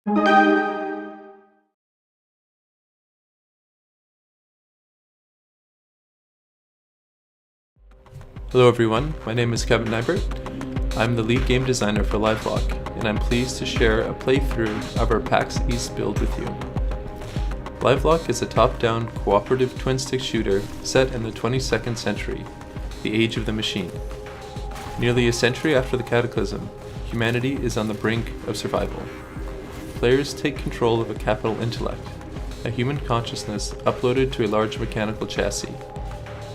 Hello everyone, my name is Kevin Nybert. I'm the lead game designer for Livelock, and I'm pleased to share a playthrough of our PAX East build with you. Livelock is a top-down cooperative twin-stick shooter set in the 22nd century, the age of the machine. Nearly a century after the cataclysm, humanity is on the brink of survival. Players take control of a capital intellect, a human consciousness uploaded to a large mechanical chassis.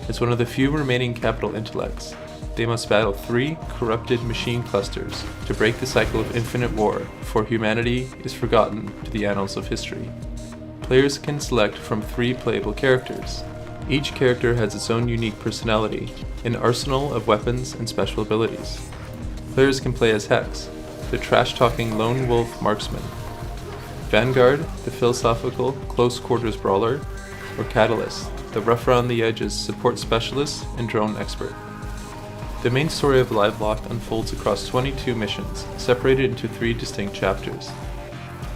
As one of the few remaining capital intellects, they must battle 3 corrupted machine clusters to break the cycle of infinite war before humanity is forgotten to the annals of history. Players can select from 3 playable characters. Each character has its own unique personality, an arsenal of weapons and special abilities. Players can play as Hex, the trash-talking lone wolf marksman, Vanguard, the philosophical close-quarters brawler, or Catalyst, the rough-around-the-edges support specialist and drone expert. The main story of Livelock unfolds across 22 missions, separated into 3 distinct chapters.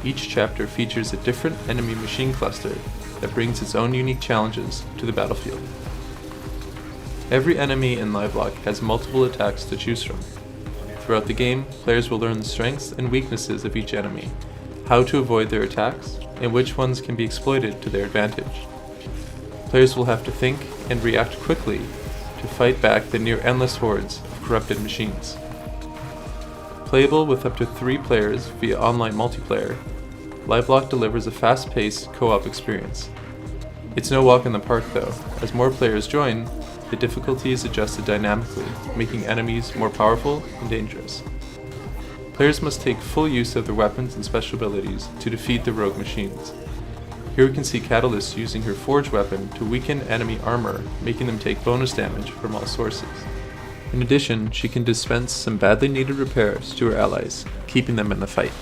Each chapter features a different enemy machine cluster that brings its own unique challenges to the battlefield. Every enemy in Livelock has multiple attacks to choose from. Throughout the game, players will learn the strengths and weaknesses of each enemy, how to avoid their attacks, and which ones can be exploited to their advantage. Players will have to think and react quickly to fight back the near-endless hordes of corrupted machines. Playable with up to 3 players via online multiplayer, Livelock delivers a fast-paced co-op experience. It's no walk in the park though. As more players join, the difficulty is adjusted dynamically, making enemies more powerful and dangerous. Players must take full use of their weapons and special abilities to defeat the rogue machines. Here we can see Catalyst using her forge weapon to weaken enemy armor, making them take bonus damage from all sources. In addition, she can dispense some badly needed repairs to her allies, keeping them in the fight.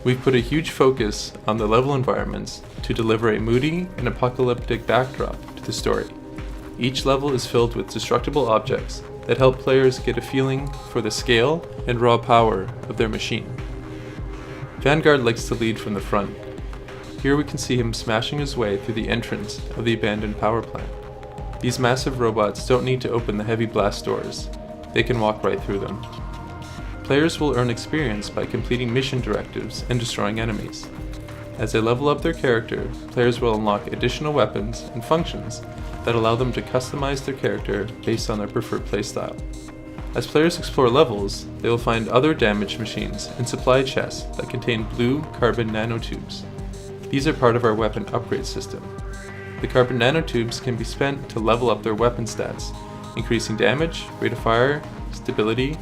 We've put a huge focus on the level environments to deliver a moody and apocalyptic backdrop to the story. Each level is filled with destructible objects that help players get a feeling for the scale and raw power of their machine. Vanguard likes to lead from the front. Here we can see him smashing his way through the entrance of the abandoned power plant. These massive robots don't need to open the heavy blast doors. They can walk right through them. Players will earn experience by completing mission directives and destroying enemies. As they level up their character, players will unlock additional weapons and functions that allow them to customize their character based on their preferred playstyle. As players explore levels, they will find other damaged machines and supply chests that contain blue carbon nanotubes. These are part of our weapon upgrade system. The carbon nanotubes can be spent to level up their weapon stats, increasing damage, rate of fire, stability,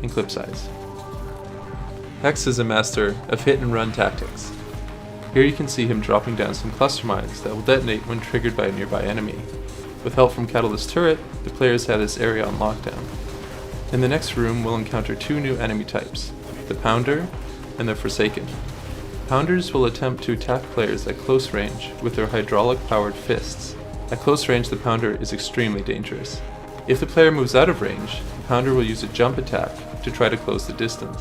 and clip size. Hex is a master of hit-and-run tactics. Here you can see him dropping down some cluster mines that will detonate when triggered by a nearby enemy. With help from Catalyst turret, the players have this area on lockdown. In the next room, we'll encounter 2 new enemy types, the Pounder and the Forsaken. Pounders will attempt to attack players at close range with their hydraulic-powered fists. At close range, the Pounder is extremely dangerous. If the player moves out of range, the Pounder will use a jump attack to try to close the distance.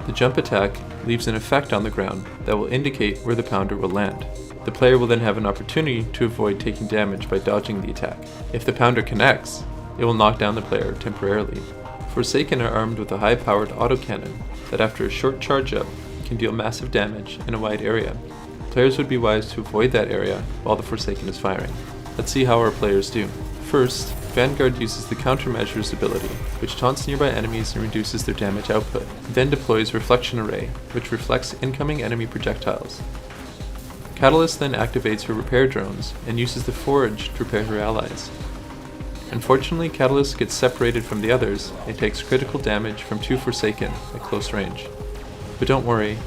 The jump attack leaves an effect on the ground that will indicate where the Pounder will land. The player will then have an opportunity to avoid taking damage by dodging the attack. If the Pounder connects, it will knock down the player temporarily. Forsaken are armed with a high-powered autocannon that after a short charge-up can deal massive damage in a wide area. Players would be wise to avoid that area while the Forsaken is firing. Let's see how our players do. First, Vanguard uses the Countermeasures ability, which taunts nearby enemies and reduces their damage output. Then deploys Reflection Array, which reflects incoming enemy projectiles. Catalyst then activates her repair drones and uses the Forge to repair her allies. Unfortunately, Catalyst gets separated from the others and takes critical damage from 2 Forsaken at close range. But don't worry,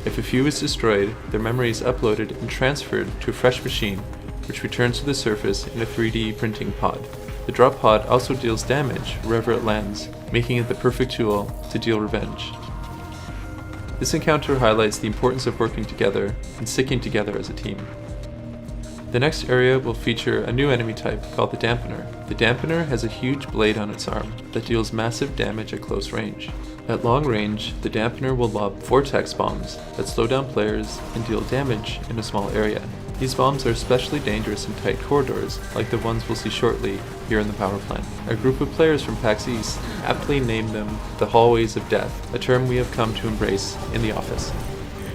if a few is destroyed, their memory is uploaded and transferred to a fresh machine, which returns to the surface in a 3D printing pod. The drop pod also deals damage wherever it lands, making it the perfect tool to deal revenge. This encounter highlights the importance of working together and sticking together as a team. The next area will feature a new enemy type called the Dampener. The Dampener has a huge blade on its arm that deals massive damage at close range. At long range, the dampener will lob vortex bombs that slow down players and deal damage in a small area. These bombs are especially dangerous in tight corridors, like the ones we'll see shortly here in the power plant. A group of players from PAX East aptly named them the Hallways of Death, a term we have come to embrace in the office.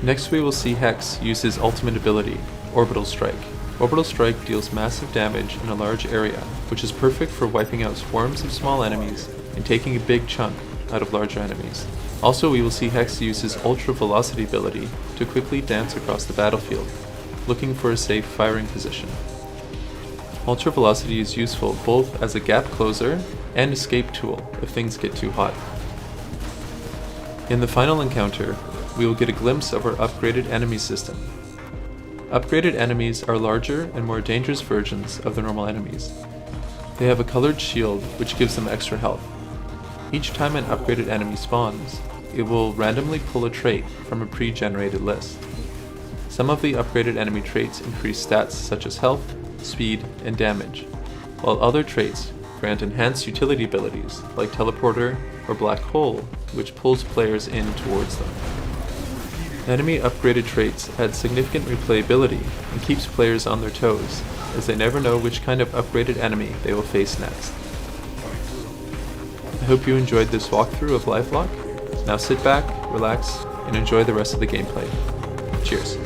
Next we will see Hex use his ultimate ability, Orbital Strike. Orbital Strike deals massive damage in a large area, which is perfect for wiping out swarms of small enemies and taking a big chunk out of larger enemies. Also, we will see Hex use his Ultra Velocity ability to quickly dance across the battlefield, looking for a safe firing position. Ultra Velocity is useful both as a gap closer and escape tool if things get too hot. In the final encounter, we will get a glimpse of our upgraded enemy system. Upgraded enemies are larger and more dangerous versions of the normal enemies. They have a colored shield which gives them extra health. Each time an upgraded enemy spawns, it will randomly pull a trait from a pre-generated list. Some of the upgraded enemy traits increase stats such as health, speed, and damage, while other traits grant enhanced utility abilities like teleporter or black hole, which pulls players in towards them. Enemy upgraded traits add significant replayability and keeps players on their toes, as they never know which kind of upgraded enemy they will face next. I hope you enjoyed this walkthrough of Livelock. Now sit back, relax, and enjoy the rest of the gameplay. Cheers.